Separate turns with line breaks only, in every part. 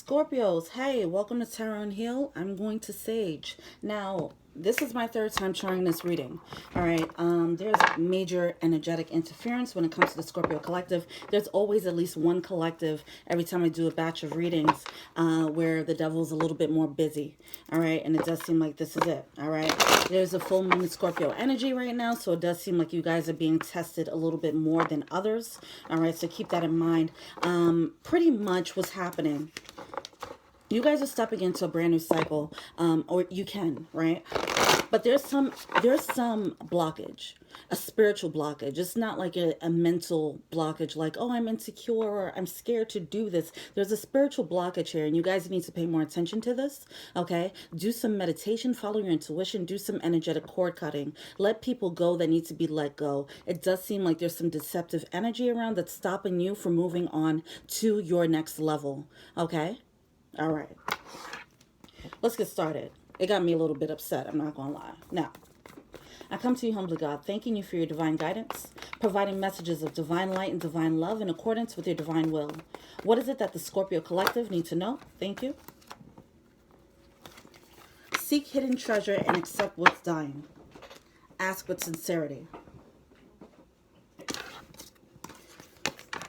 Scorpios, hey, welcome to Tarot and Heal. I'm going to Sage. Now, this is my third time trying this reading. All right, there's major energetic interference when it comes to the Scorpio collective. There's always at least one collective every time I do a batch of readings where the devil's a little bit more busy. All right, and it does seem like this is it. All right, there's a full moon Scorpio energy right now, so it does seem like you guys are being tested a little bit more than others. All right, so keep that in mind. Pretty much what's happening, you guys are stepping into a brand new cycle, or you can, right? But there's some blockage, a spiritual blockage. It's not like a mental blockage, like, oh, I'm insecure or I'm scared to do this. There's a spiritual blockage here, and you guys need to pay more attention to this, okay? Do some meditation, follow your intuition, do some energetic cord cutting. Let people go that need to be let go. It does seem like there's some deceptive energy around that's stopping you from moving on to your next level, okay? All right, let's get started. It got me a little bit upset, I'm not gonna lie. Now, I come to you humbly, God, thanking you for your divine guidance, providing messages of divine light and divine love in accordance with your divine will. What is it that the Scorpio collective need to know? Thank you. Seek hidden treasure and accept what's dying. Ask with sincerity.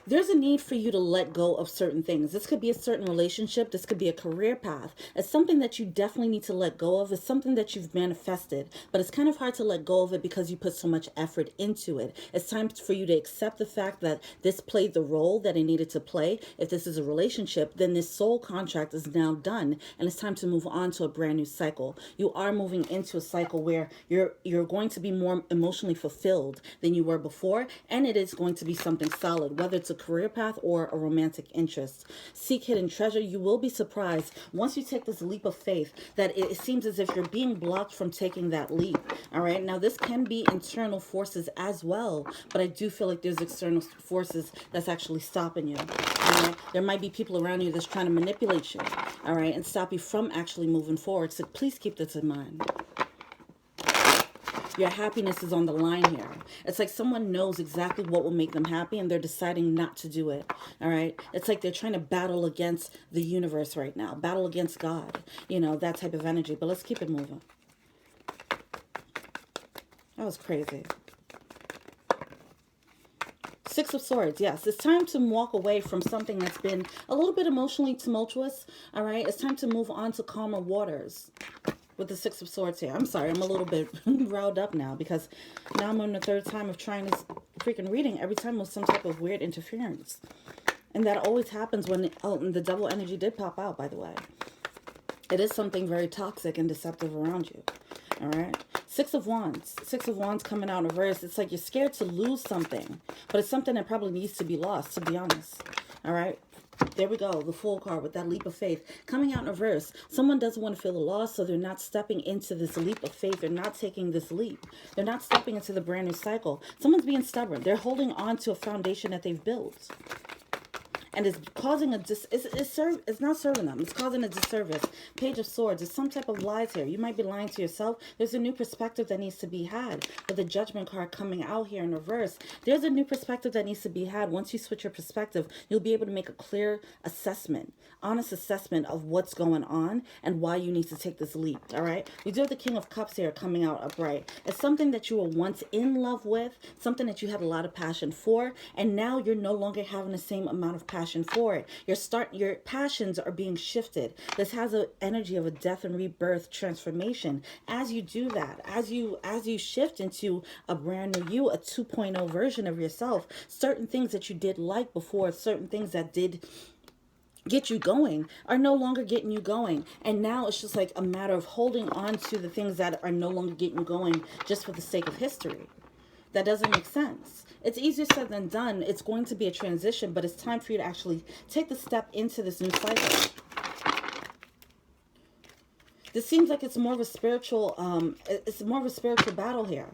There's a need for you to let go of certain things. This could be a certain relationship. This could be a career path. It's something that you definitely need to let go of. It's something that you've manifested, but it's kind of hard to let go of it because you put so much effort into it. It's time for you to accept the fact that this played the role that it needed to play. If this is a relationship, then this soul contract is now done, and it's time to move on to a brand new cycle. You are moving into a cycle where you're going to be more emotionally fulfilled than you were before, and it is going to be something solid, whether it's a career path or a romantic interest. Seek hidden treasure. You will be surprised once you take this leap of faith that it seems as if you're being blocked from taking that leap. All right, now this can be internal forces as well, but I do feel like there's external forces that's actually stopping you. All right, there might be people around you that's trying to manipulate you, all right, and stop you from actually moving forward. So please keep this in mind. Your happiness is on the line here. It's like someone knows exactly what will make them happy and they're deciding not to do it. All right. It's like they're trying to battle against the universe right now, battle against God, you know, that type of energy. But let's keep it moving. That was crazy. Six of Swords, yes. It's time to walk away from something that's been a little bit emotionally tumultuous. All right. It's time to move on to calmer waters. With the Six of Swords here. I'm sorry, I'm a little bit riled up now because now I'm on the third time of trying this freaking reading. Every time with some type of weird interference. And that always happens when the devil energy did pop out, by the way. It is something very toxic and deceptive around you. All right. Six of Wands. Six of Wands coming out in reverse. It's like you're scared to lose something, but it's something that probably needs to be lost, to be honest. All right. There we go, the Fool card with that leap of faith coming out in reverse. Someone doesn't want to feel the loss, so they're not stepping into this leap of faith. They're not taking this leap. They're not stepping into the brand new cycle. Someone's being stubborn. They're holding on to a foundation that they've built. And it's causing it's not serving them. It's causing a disservice. Page of Swords. There's some type of lies here. You might be lying to yourself. There's a new perspective that needs to be had. With the Judgment card coming out here in reverse, there's a new perspective that needs to be had. Once you switch your perspective, you'll be able to make a clear assessment, honest assessment of what's going on and why you need to take this leap. All right. We do have the King of Cups here coming out upright. It's something that you were once in love with, something that you had a lot of passion for, and now you're no longer having the same amount of passion for it. Your passions are being shifted. This has an energy of a death and rebirth transformation. As you do that, as you shift into a brand new you, a 2.0 version of yourself, certain things that you did like before, certain things that did get you going are no longer getting you going, and now it's just like a matter of holding on to the things that are no longer getting you going just for the sake of history. That doesn't make sense. It's easier said than done. It's going to be a transition, but it's time for you to actually take the step into this new cycle. This seems like it's more of a spiritual, battle here.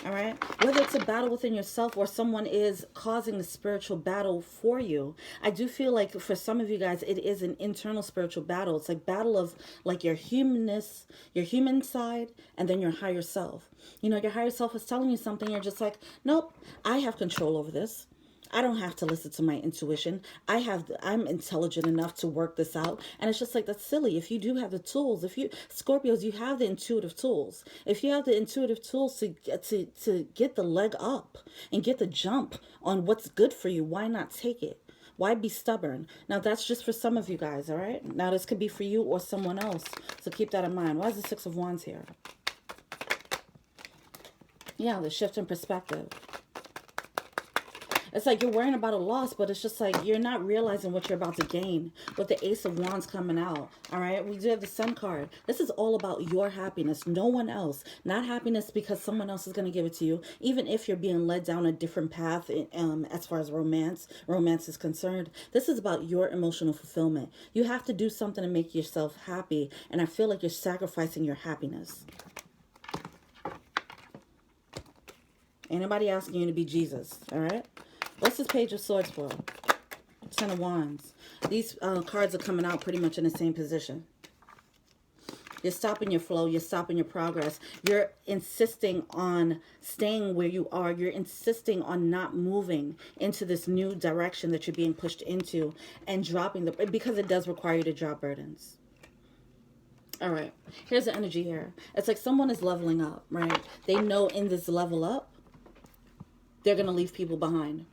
All right. Whether it's a battle within yourself or someone is causing the spiritual battle for you, I do feel like for some of you guys, it is an internal spiritual battle. It's like battle of like your humanness, your human side, and then your higher self. You know, your higher self is telling you something. You're just like, nope, I have control over this. I don't have to listen to my intuition. I'm intelligent enough to work this out. And it's just like, that's silly. If you do have the tools, if you, Scorpios, you have the intuitive tools. If you have the intuitive tools to get the leg up and get the jump on what's good for you, why not take it? Why be stubborn? Now, that's just for some of you guys, all right? Now, this could be for you or someone else. So keep that in mind. Why is the Six of Wands here? Yeah, the shift in perspective. It's like you're worrying about a loss, but it's just like you're not realizing what you're about to gain with the Ace of Wands coming out. All right, we do have the Sun card. This is all about your happiness, no one else. Not happiness because someone else is going to give it to you, even if you're being led down a different path as far as romance is concerned. This is about your emotional fulfillment. You have to do something to make yourself happy, and I feel like you're sacrificing your happiness. Anybody asking you to be Jesus, all right? What's this Page of Swords for? Ten of Wands. These cards are coming out pretty much in the same position. You're stopping your flow. You're stopping your progress. You're insisting on staying where you are. You're insisting on not moving into this new direction that you're being pushed into and dropping because it does require you to drop burdens. All right. Here's the energy here. It's like someone is leveling up, right? They know in this level up, they're going to leave people behind.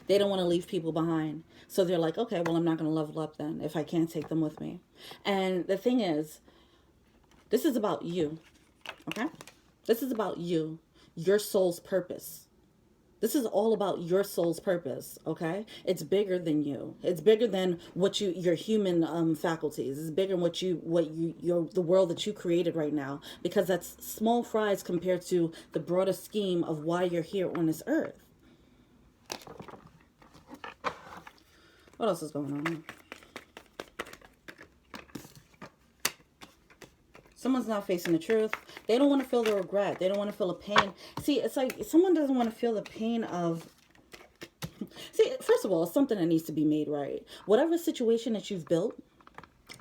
They don't want to leave people behind. So they're like, okay, well, I'm not going to level up then if I can't take them with me. And the thing is, this is about you, okay? This is about you, your soul's purpose. This is all about your soul's purpose, okay? It's bigger than you. It's bigger than what your human faculties. It's bigger than the world that you created right now, because that's small fries compared to the broader scheme of why you're here on this earth. What else is going on here? Someone's not facing the truth. They don't want to feel the regret. They don't want to feel the pain. See, it's like someone doesn't want to feel the pain of... See, first of all, it's something that needs to be made right. Whatever situation that you've built,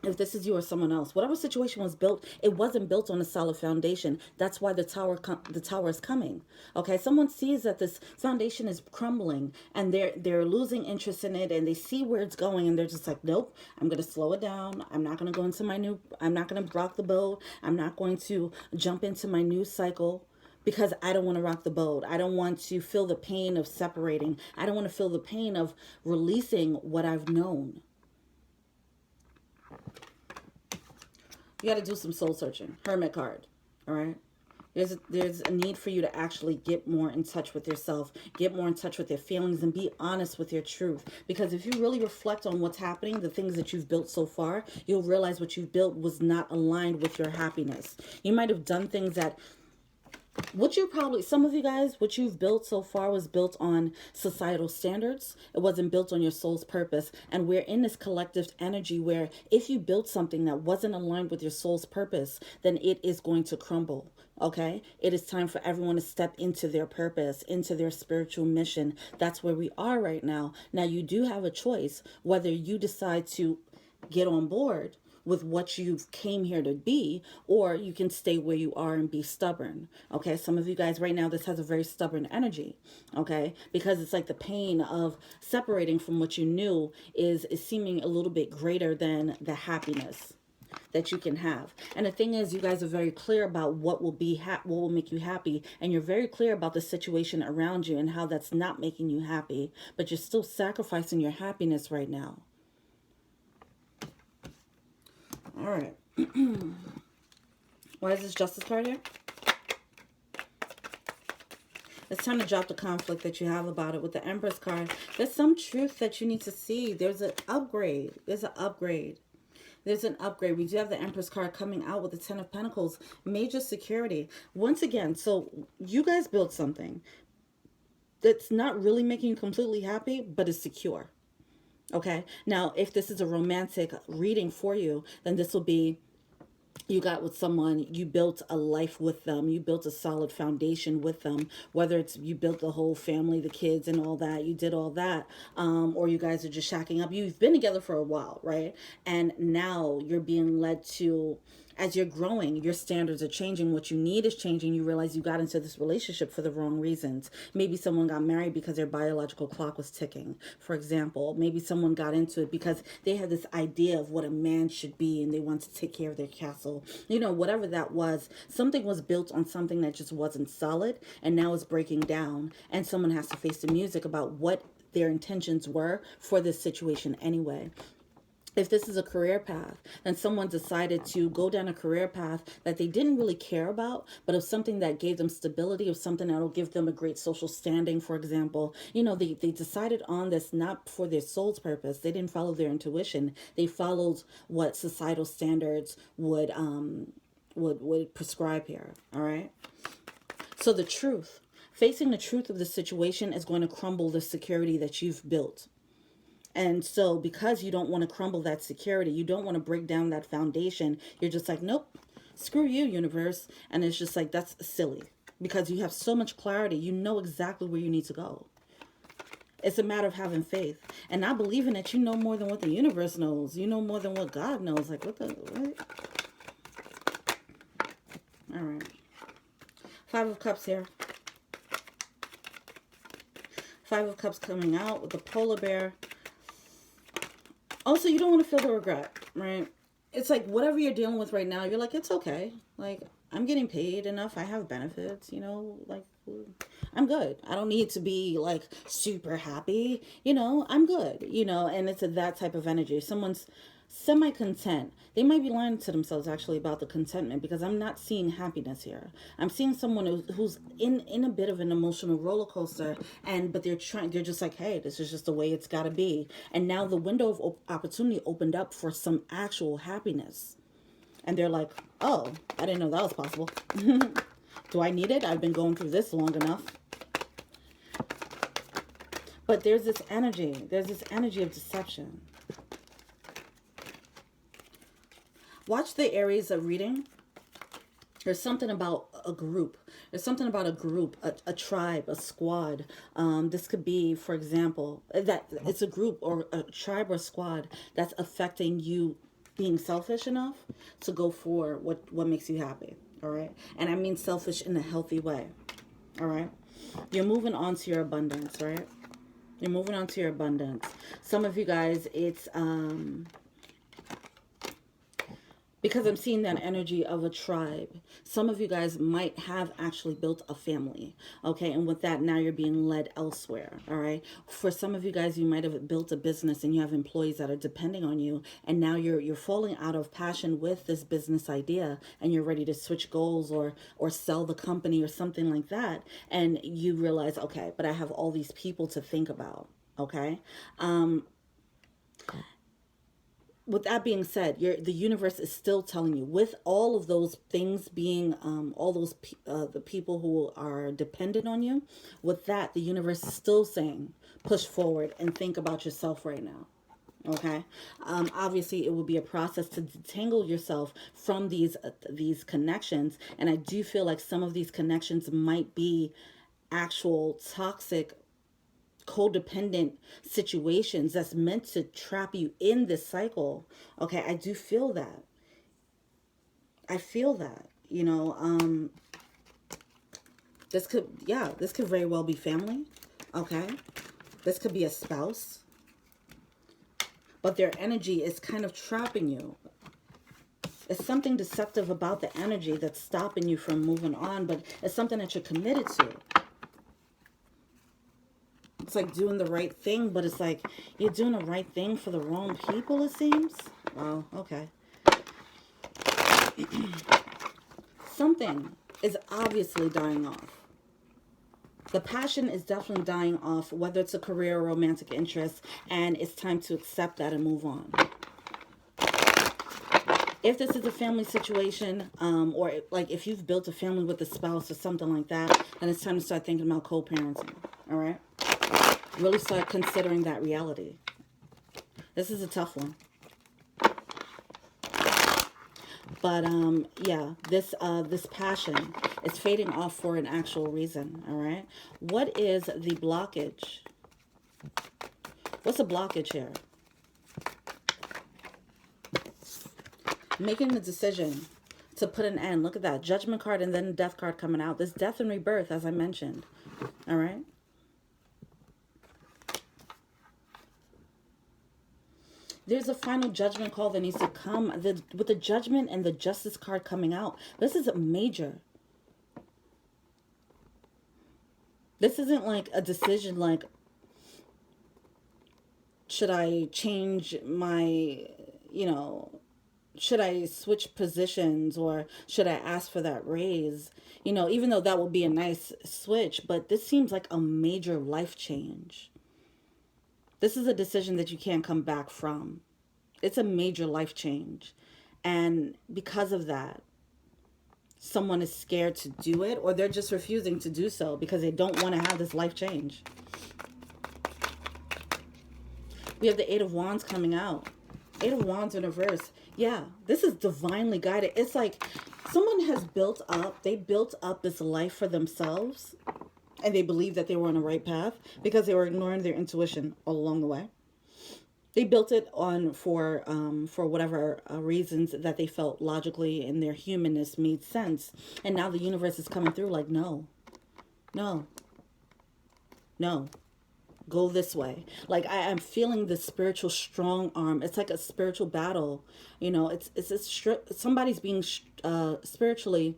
if this is you or someone else, whatever situation was built, it wasn't built on a solid foundation. That's why the tower is coming. Okay, someone sees that this foundation is crumbling and they're losing interest in it, and they see where it's going, and they're just like, nope, I'm going to slow it down. I'm not going to go into I'm not going to rock the boat. I'm not going to jump into my new cycle, because I don't want to rock the boat. I don't want to feel the pain of separating. I don't want to feel the pain of releasing what I've known. You got to do some soul searching. Hermit card. All right. There's a need for you to actually get more in touch with yourself, get more in touch with your feelings, and be honest with your truth. Because if you really reflect on what's happening, the things that you've built so far, you'll realize what you've built was not aligned with your happiness. You might have done things that... some of you guys, what you've built so far was built on societal standards. It wasn't built on your soul's purpose. And we're in this collective energy where if you built something that wasn't aligned with your soul's purpose, then it is going to crumble. Okay? It is time for everyone to step into their purpose, into their spiritual mission. That's where we are right now. Now, you do have a choice whether you decide to get on board with what you came here to be, or you can stay where you are and be stubborn. Okay, some of you guys right now, this has a very stubborn energy. Okay, because it's like the pain of separating from what you knew is seeming a little bit greater than the happiness that you can have. And the thing is, you guys are very clear about what will make you happy, and you're very clear about the situation around you and how that's not making you happy, but you're still sacrificing your happiness right now. All right. Why is this Justice card here? It's time to drop the conflict that you have about it with the Empress card. There's some truth that you need to see. There's an upgrade. There's an upgrade. There's an upgrade. We do have the Empress card coming out with the Ten of Pentacles. Major security. Once again, so you guys built something that's not really making you completely happy, but is secure. Okay, now if this is a romantic reading for you, then this will be, you got with someone, you built a life with them, you built a solid foundation with them, whether it's you built the whole family, the kids and all that, you did all that, or you guys are just shacking up. You've been together for a while, right? And now you're being led to As you're growing, your standards are changing. What you need is changing. You realize you got into this relationship for the wrong reasons. Maybe someone got married because their biological clock was ticking, for example. Maybe someone got into it because they had this idea of what a man should be and they want to take care of their castle. You know, whatever that was, something was built on something that just wasn't solid, and now it's breaking down. And someone has to face the music about what their intentions were for this situation anyway. If this is a career path, then someone decided to go down a career path that they didn't really care about, but of something that gave them stability, of something that will give them a great social standing, for example. You know, they decided on this not for their soul's purpose. They didn't follow their intuition. They followed what societal standards would prescribe here. All right. So the truth, facing the truth of the situation is going to crumble the security that you've built. And so because you don't want to crumble that security, you don't want to break down that foundation, you're just like, nope, screw you, universe. And it's just like, that's silly because you have so much clarity. You know exactly where you need to go. It's a matter of having faith and not believing that you know more than what the universe knows. You know more than what God knows. Like, what? All right. 5 of Cups here. 5 of Cups coming out with the polar bear. Also, you don't want to feel the regret, right? It's like whatever you're dealing with right now, you're like, it's okay. Like, I'm getting paid enough. I have benefits, you know, like, I'm good. I don't need to be like super happy, you know, I'm good, you know, and it's that type of energy. Someone's semi-content. They might be lying to themselves actually about the contentment because I'm not seeing happiness here. I'm seeing someone who's in a bit of an emotional roller coaster, but they're just like, hey, this is just the way it's got to be. And now the window of opportunity opened up for some actual happiness. And they're like, oh, I didn't know that was possible. Do I need it? I've been going through this long enough. But there's this energy. There's this energy of deception. Watch the Aries of reading. There's something about a group. There's something about a group, a tribe, a squad. This could be, for example, that it's a group or a tribe or squad that's affecting you being selfish enough to go for what makes you happy. All right. And I mean selfish in a healthy way. All right. You're moving on to your abundance, right? You're moving on to your abundance. Some of you guys, it's because I'm seeing that energy of a tribe. Some of you guys might have actually built a family, okay? And with that, now you're being led elsewhere, all right? For some of you guys, you might have built a business and you have employees that are depending on you, and now you're falling out of passion with this business idea, and you're ready to switch goals or sell the company or something like that, and you realize, okay, but I have all these people to think about, okay? With that being said, the universe is still telling you, with all of those things being, all those the people who are dependent on you, with that, the universe is still saying, push forward and think about yourself right now. Okay. Obviously, it will be a process to detangle yourself from these connections, and I do feel like some of these connections might be actual toxic, codependent situations that's meant to trap you in this cycle. Okay, I do feel that. I feel that, you know, this could very well be family. Okay, this could be a spouse, but their energy is kind of trapping you. It's something deceptive about the energy that's stopping you from moving on, but it's something that you're committed to. It's like doing the right thing, but it's like you're doing the right thing for the wrong people, it seems. Wow, okay. Something is obviously dying off. The passion is definitely dying off, whether it's a career or romantic interest, and it's time to accept that and move on. If this is a family situation, or like if you've built a family with a spouse or something like that, then it's time to start thinking about co-parenting, all right? Really start considering that reality. This is a tough one. But yeah, this passion is fading off for an actual reason, all right? What is the blockage? What's the blockage here? Making the decision to put an end. Look at that. Judgment card and then death card coming out. This death and rebirth, as I mentioned. All right. There's a final judgment call that needs to come. With the judgment and the justice card coming out, this is a major. This isn't like a decision like, should I change my, should I switch positions, or should I ask for that raise? Even though that would be a nice switch, but this seems like a major life change. This is a decision that you can't come back from. It's a major life change. And because of that, someone is scared to do it, or they're just refusing to do so because they don't want to have this life change. We have the Eight of Wands coming out. Eight of Wands in reverse. Yeah, this is divinely guided. It's like someone has built up this life for themselves, and they believe that they were on the right path because they were ignoring their intuition all along the way. They built it on for whatever reasons that they felt logically in their humanness made sense. And now the universe is coming through like, no, go this way. Like I'm feeling the spiritual strong arm. It's like a spiritual battle. Somebody's being spiritually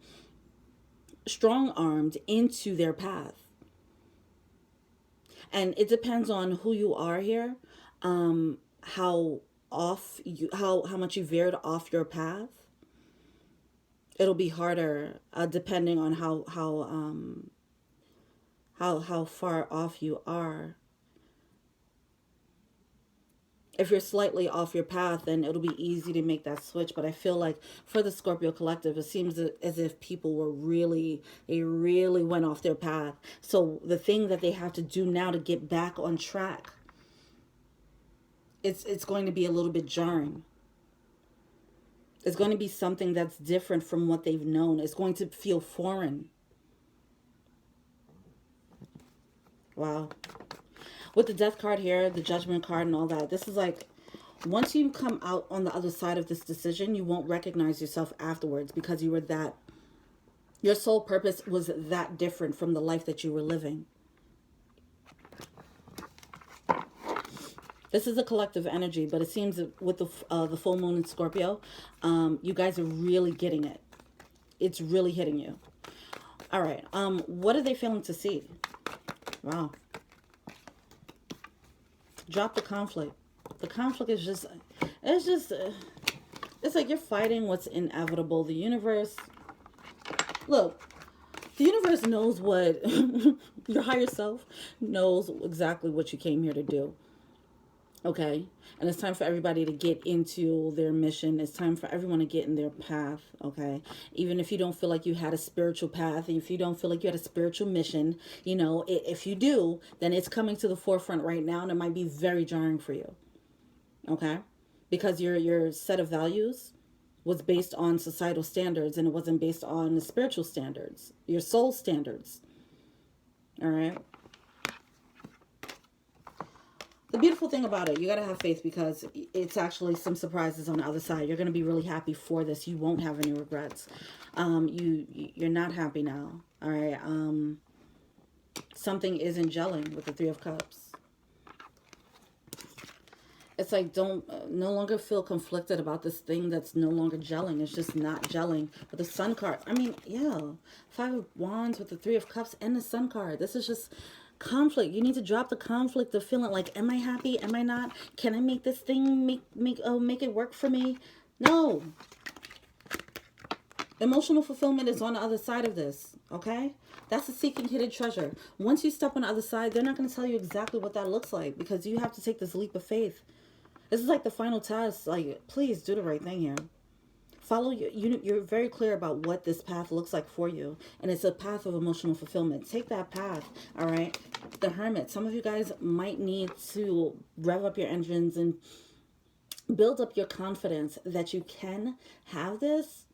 strong armed into their path. And it depends on who you are here. How much you veered off your path. It'll be harder depending on how far off you are. If you're slightly off your path, then it'll be easy to make that switch. But I feel like for the Scorpio collective, it seems as if people were really went off their path. So the thing that they have to do now to get back on track, it's going to be a little bit jarring. It's going to be something that's different from what they've known. It's going to feel foreign. Wow. With the death card here, the judgment card and all that, this is like, once you come out on the other side of this decision, you won't recognize yourself afterwards because you were your sole purpose was that different from the life that you were living. This is a collective energy, but it seems that with the full moon in Scorpio, you guys are really getting it. It's really hitting you. All right. What are they failing to see? Wow. Drop the conflict. The conflict is just, it's like you're fighting what's inevitable. The universe, look, the universe knows what, your higher self knows exactly what you came here to do. Okay? And it's time for everybody to get into their mission. It's time for everyone to get in their path. Okay? Even if you don't feel like you had a spiritual path, if you don't feel like you had a spiritual mission, if you do, then it's coming to the forefront right now, and it might be very jarring for you. Okay? Because your set of values was based on societal standards, and it wasn't based on the spiritual standards, your soul standards. All right? The beautiful thing about it, you got to have faith because it's actually some surprises on the other side. You're going to be really happy for this. You won't have any regrets. You're not happy now. All right. Something isn't gelling with the Three of Cups. It's like no longer feel conflicted about this thing that's no longer gelling. It's just not gelling. With the Sun card, I mean, yeah. Five of Wands with the Three of Cups and the Sun card. This is just conflict. You need to drop the conflict of feeling like, am I happy? Am I not? Can I make this thing make it work for me? No. Emotional fulfillment is on the other side of this. Okay? That's a seeking hidden treasure. Once you step on the other side, they're not going to tell you exactly what that looks like because you have to take this leap of faith. This is like the final test. Like, please do the right thing here. Follow you're very clear about what this path looks like for you. And it's a path of emotional fulfillment. Take that path. All right. The Hermit. Some of you guys might need to rev up your engines and build up your confidence that you can have this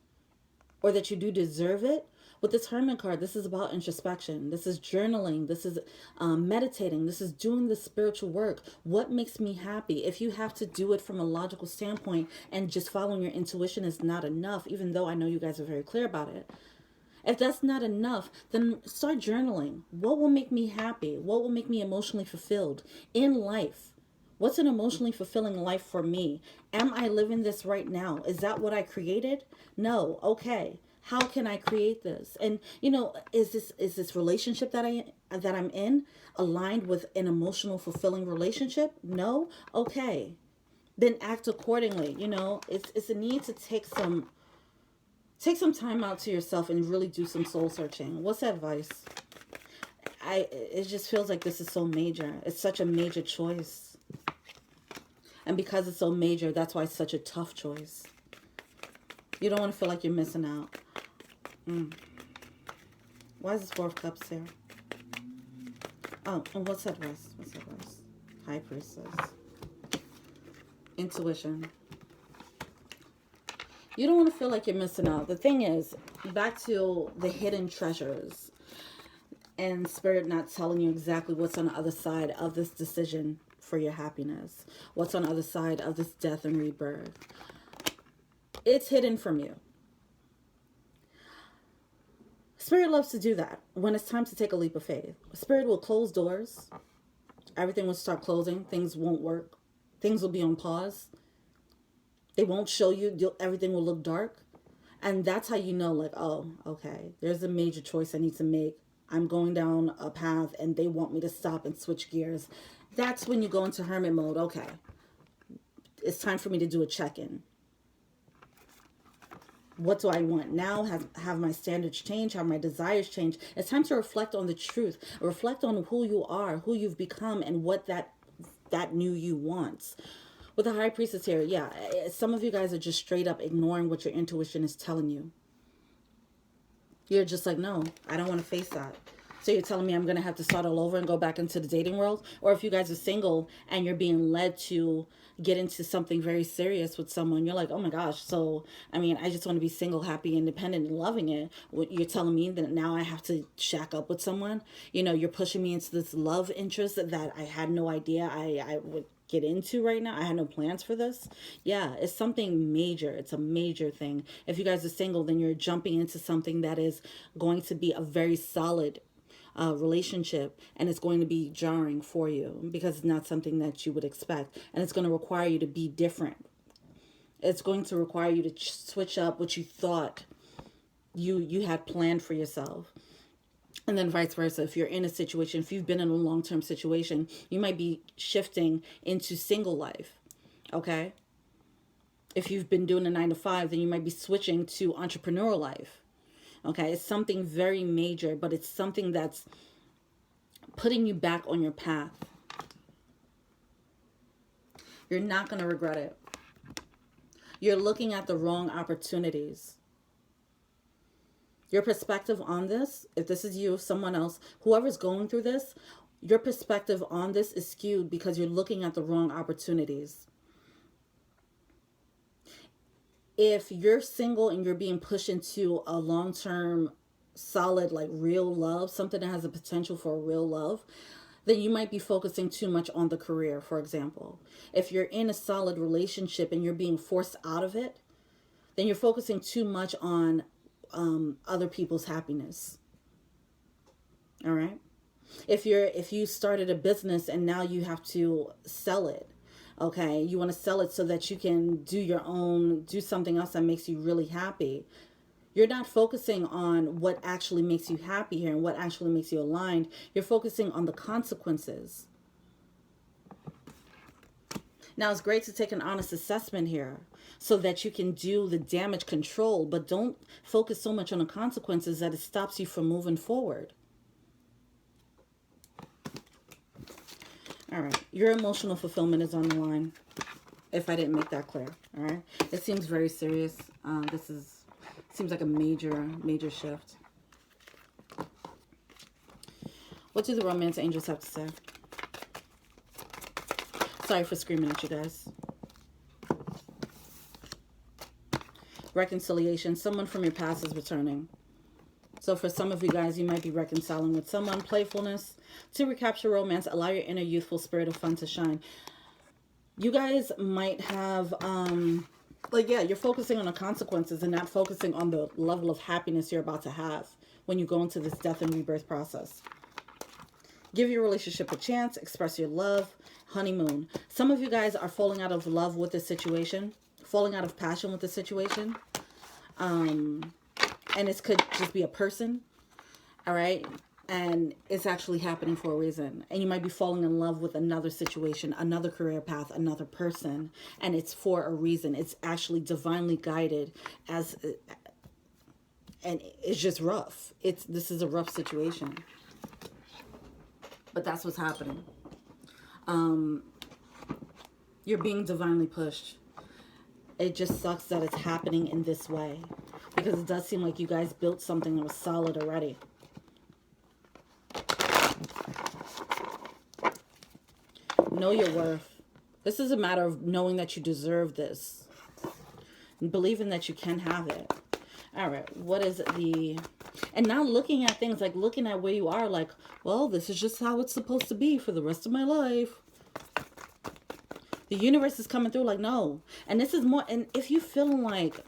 or that you do deserve it With this Hermit card, this is about introspection. This is journaling. This is meditating. This is doing the spiritual work. What makes me happy? If you have to do it from a logical standpoint and just following your intuition is not enough, even though I know you guys are very clear about it, if that's not enough, then start journaling. What will make me happy? What will make me emotionally fulfilled in life? What's an emotionally fulfilling life for me? Am I living this right now? Is that what I created? No. Okay. How can I create this? And you know, is this relationship that I'm in aligned with an emotional fulfilling relationship? No. Okay. Then act accordingly. You know, it's a need to take some time out to yourself and really do some soul searching. What's advice? It just feels like this is so major. It's such a major choice. And because it's so major, that's why it's such a tough choice. You don't want to feel like you're missing out. Why is this Four of Cups here? Oh, and what's advice? What's advice? High Priestess. Intuition. You don't want to feel like you're missing out. The thing is, back to the hidden treasures and Spirit not telling you exactly what's on the other side of this decision for your happiness. What's on the other side of this death and rebirth. It's hidden from you. Spirit loves to do that when it's time to take a leap of faith. Spirit will close doors. Everything will start closing. Things won't work. Things will be on pause. They won't show you. Everything will look dark. And that's how you know, like, oh, okay, there's a major choice I need to make. I'm going down a path and they want me to stop and switch gears. That's when you go into hermit mode. Okay, it's time for me to do a check-in. What do I want now? Have my standards changed? Have my desires changed? It's time to reflect on the truth. Reflect on who you are, who you've become, and what that new you wants. With the High Priestess here, yeah, some of you guys are just straight up ignoring what your intuition is telling you. You're just like, no, I don't want to face that. So you're telling me I'm going to have to start all over and go back into the dating world? Or if you guys are single and you're being led to get into something very serious with someone, you're like, oh my gosh, so, I mean, I just want to be single, happy, independent, and loving it. You're telling me that now I have to shack up with someone? You know, you're pushing me into this love interest that I had no idea I would get into right now. I had no plans for this. Yeah, it's something major. It's a major thing. If you guys are single, then you're jumping into something that is going to be a very solid relationship, and it's going to be jarring for you because it's not something that you would expect, and it's going to require you to be different. It's going to require you to switch up what you thought you had planned for yourself. And then vice versa. If you're in a situation, if you've been in a long-term situation, you might be shifting into single life. Okay? If you've been doing a 9-to-5, then you might be switching to entrepreneurial life. Okay? It's something very major, but it's something that's putting you back on your path. You're not going to regret it. You're looking at the wrong opportunities. Your perspective on this, if this is you, someone else, whoever's going through this, your perspective on this is skewed because you're looking at the wrong opportunities. If you're single and you're being pushed into a long-term, solid, like real love, something that has a potential for a real love, then you might be focusing too much on the career, for example. If you're in a solid relationship and you're being forced out of it, then you're focusing too much on other people's happiness. All right. If you started a business and now you have to sell it, okay, you want to sell it so that you can do something else that makes you really happy. You're not focusing on what actually makes you happy here and what actually makes you aligned. You're focusing on the consequences. Now, it's great to take an honest assessment here so that you can do the damage control, but don't focus so much on the consequences that it stops you from moving forward. All right, your emotional fulfillment is on the line, if I didn't make that clear. All right, it seems very serious. Seems like a major shift. What do the romance angels have to say? Sorry for screaming at you guys. Reconciliation. Someone from your past is returning. So for some of you guys, you might be reconciling with someone. Playfulness. To recapture romance, allow your inner youthful spirit of fun to shine. You guys might have, like, yeah, you're focusing on the consequences and not focusing on the level of happiness you're about to have when you go into this death and rebirth process. Give your relationship a chance. Express your love. Honeymoon. Some of you guys are falling out of love with this situation. Falling out of passion with the situation. And this could just be a person, all right? And it's actually happening for a reason. And you might be falling in love with another situation, another career path, another person. And it's for a reason. It's actually divinely guided as... And it's just rough. This is a rough situation. But that's what's happening. You're being divinely pushed. It just sucks that it's happening in this way. Because it does seem like you guys built something that was solid already. Know your worth. This is a matter of knowing that you deserve this. And believing that you can have it. All right. What is the... And now looking at things, like looking at where you are, like, well, this is just how it's supposed to be for the rest of my life. The universe is coming through like, no. And this is more... And if you feeling like...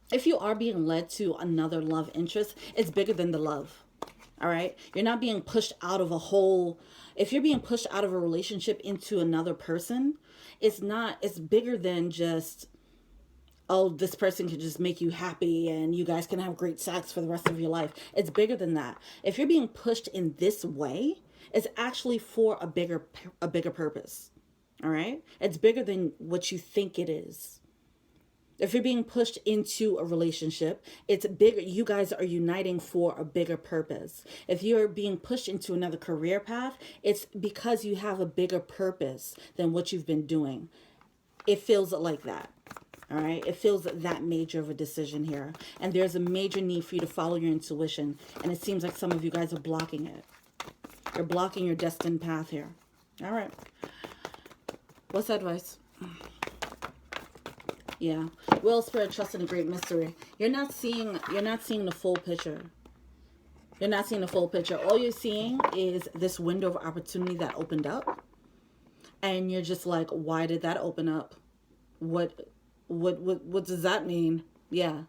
If you are being led to another love interest, it's bigger than the love. All right? You're not being pushed out of a whole... If you're being pushed out of a relationship into another person, it's not... It's bigger than just, oh, this person can just make you happy and you guys can have great sex for the rest of your life. It's bigger than that. If you're being pushed in this way, it's actually for a bigger purpose. All right? It's bigger than what you think it is. If you're being pushed into a relationship, it's bigger. You guys are uniting for a bigger purpose. If you're being pushed into another career path, it's because you have a bigger purpose than what you've been doing. It feels like that. All right. It feels that major of a decision here. And there's a major need for you to follow your intuition. And it seems like some of you guys are blocking it. You're blocking your destined path here. All right. What's advice? Yeah. Will, spirit, trust in a great mystery. You're not seeing the full picture. You're not seeing the full picture. All you're seeing is this window of opportunity that opened up. And you're just like, why did that open up? What does that mean? Yeah.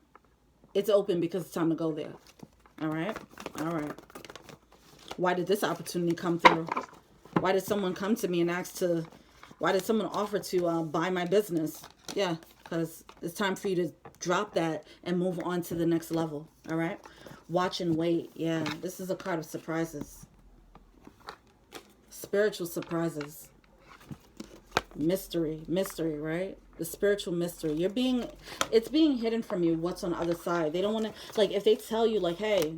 It's open because it's time to go there. All right? All right. Why did this opportunity come through? Why did someone come to me and why did someone offer to buy my business? Yeah. Because it's time for you to drop that and move on to the next level. All right? Watch and wait. Yeah. This is a card of surprises. Spiritual surprises. Mystery. Mystery, right? The spiritual mystery. It's being hidden from you what's on the other side. They don't want to, like, if they tell you, like, hey,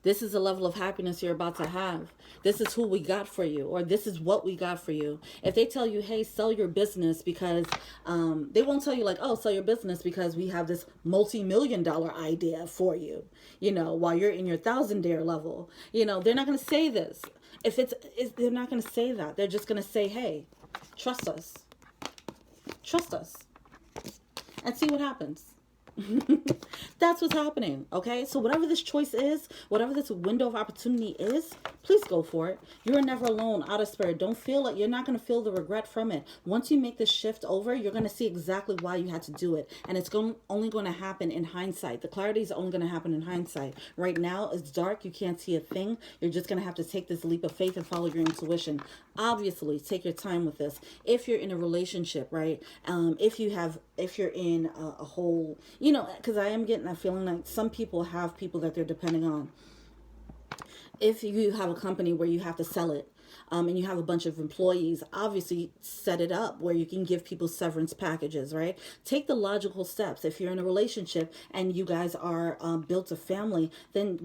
this is the level of happiness you're about to have. This is who we got for you. Or this is what we got for you. If they tell you, hey, sell your business because, they won't tell you like, oh, sell your business because we have this multi-million-dollar idea for you. You know, while you're in your 1,000-dare level. You know, they're not going to say this. They're not going to say that. They're just going to say, hey, trust us. Trust us. And see what happens. That's what's happening, okay? So whatever this choice is, whatever this window of opportunity is, please go for it. You're never alone, out of spirit. Don't feel like you're not going to feel the regret from it. Once you make this shift over, you're going to see exactly why you had to do it. And it's only going to happen in hindsight. The clarity is only going to happen in hindsight. Right now, it's dark. You can't see a thing. You're just going to have to take this leap of faith and follow your intuition. Obviously, take your time with this. If you're in a relationship, right? If you're in a whole, you know, because I am getting that feeling like some people have people that they're depending on. If you have a company where you have to sell it, and you have a bunch of employees, obviously set it up where you can give people severance packages, right? Take the logical steps. If you're in a relationship and you guys are built a family, then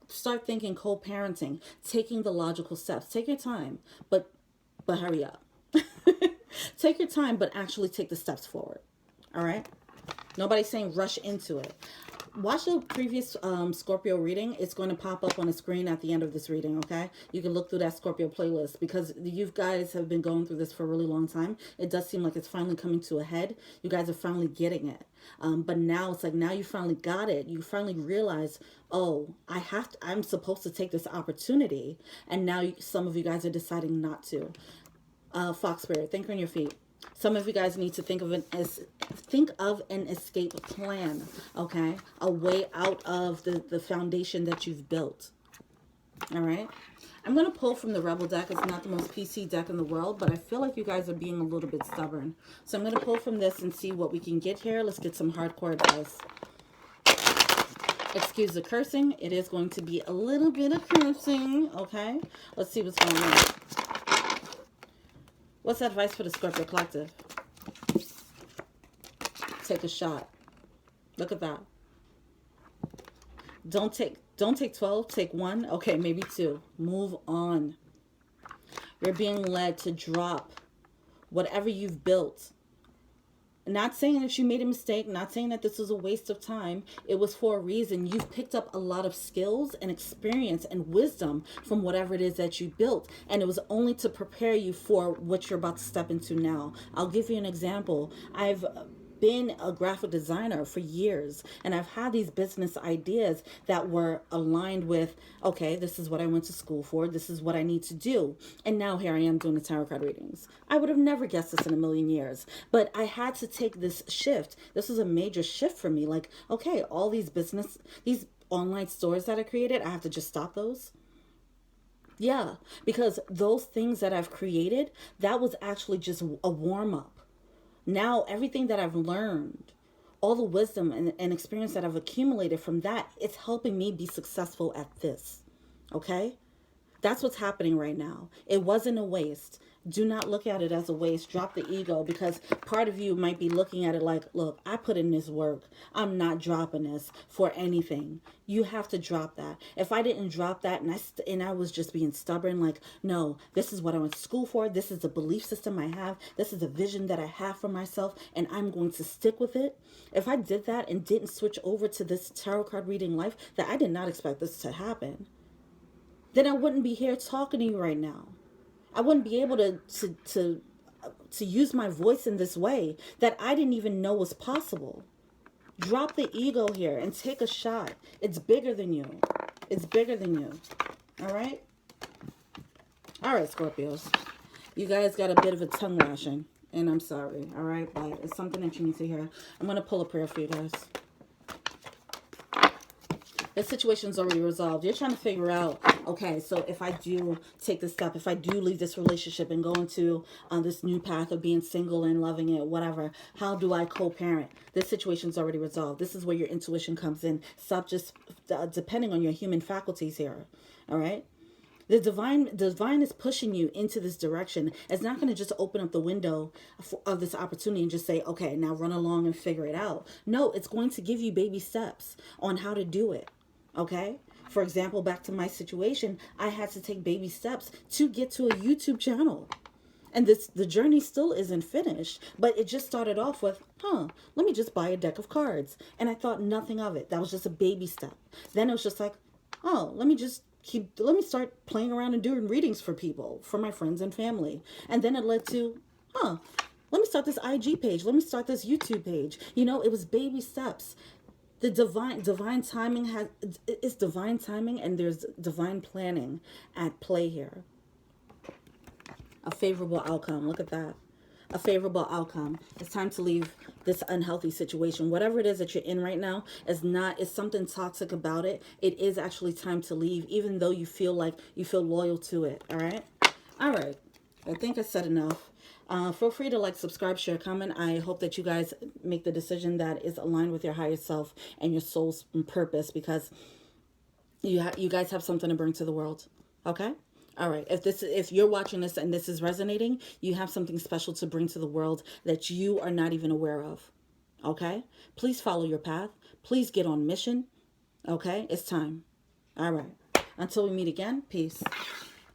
start thinking co-parenting, taking the logical steps. Take your time, but hurry up. Take your time, but actually take the steps forward. All right? Nobody's saying rush into it. watch the previous Scorpio reading. It's going to pop up on the screen at the end of this reading, okay? You can look through that Scorpio playlist because you guys have been going through this for a really long time. It does seem like it's finally coming to a head. You guys are finally getting it. But now it's like, now you finally got it. You finally realize, oh, I'm supposed to take this opportunity. And now some of you guys are deciding not to. Fox Spirit, think on your feet. Some of you guys need to think of an escape plan, okay? A way out of the foundation that you've built. All right? I'm going to pull from the Rebel deck. It's not the most PC deck in the world, but I feel like you guys are being a little bit stubborn. So I'm going to pull from this and see what we can get here. Let's get some hardcore advice. Excuse the cursing. It is going to be a little bit of cursing, okay? Let's see what's going on. What's advice for the Scorpio Collective? Take a shot. Look at that. Don't take 12, take 1. Okay, maybe 2. Move on. You're being led to drop whatever you've built. Not saying that you made a mistake, not saying that this was a waste of time. It was for a reason. You've picked up a lot of skills and experience and wisdom from whatever it is that you built. And it was only to prepare you for what you're about to step into now. I'll give you an example. I've been a graphic designer for years, and I've had these business ideas that were aligned with, okay, this is what I went to school for, this is what I need to do, and now here I am doing the tarot card readings. I would have never guessed this in a million years, but I had to take this shift. This was a major shift for me. Like, okay, all these online stores that I created, I have to just stop those. Yeah, because those things that I've created, that was actually just a warm-up. Now, everything that I've learned, all the wisdom and experience that I've accumulated from that, it's helping me be successful at this. Okay? That's what's happening right now. It wasn't a waste. Do not look at it as a waste. Drop the ego, because part of you might be looking at it like, look, I put in this work. I'm not dropping this for anything. You have to drop that. If I didn't drop that and I was just being stubborn, like, no, this is what I went to school for. This is the belief system I have. This is a vision that I have for myself, and I'm going to stick with it. If I did that and didn't switch over to this tarot card reading life, that I did not expect this to happen, then I wouldn't be here talking to you right now. I wouldn't be able to use my voice in this way that I didn't even know was possible. Drop the ego here and take a shot. It's bigger than you. It's bigger than you. All right? All right, Scorpios. You guys got a bit of a tongue lashing, and I'm sorry. All right? But it's something that you need to hear. I'm going to pull a prayer for you guys. This situation's already resolved. You're trying to figure out, okay, so if I do take this step, if I do leave this relationship and go into this new path of being single and loving it, whatever, how do I co-parent? This situation's already resolved. This is where your intuition comes in. Stop just depending on your human faculties here, all right? The divine is pushing you into this direction. It's not going to just open up the window of this opportunity and just say, okay, now run along and figure it out. No, it's going to give you baby steps on how to do it. Okay? For example, back to my situation, I had to take baby steps to get to a YouTube channel. And the journey still isn't finished, but it just started off with, let me just buy a deck of cards. And I thought nothing of it. That was just a baby step. Then it was just like, let me start playing around and doing readings for people, for my friends and family. And then it led to, let me start this IG page. Let me start this YouTube page. You know, it was baby steps. The divine timing it's divine timing, and there's divine planning at play here. A favorable outcome. Look at that. A favorable outcome. It's time to leave this unhealthy situation. Whatever it is that you're in right now is something toxic about it. It is actually time to leave, even though you feel loyal to it. All right? All right. I think I said enough. Feel free to like, subscribe, share, comment. I hope that you guys make the decision that is aligned with your higher self and your soul's purpose, because you guys have something to bring to the world. Okay? All right. If you're watching this and this is resonating, you have something special to bring to the world that you are not even aware of. Okay? Please follow your path. Please get on mission. Okay? It's time. All right. Until we meet again, peace.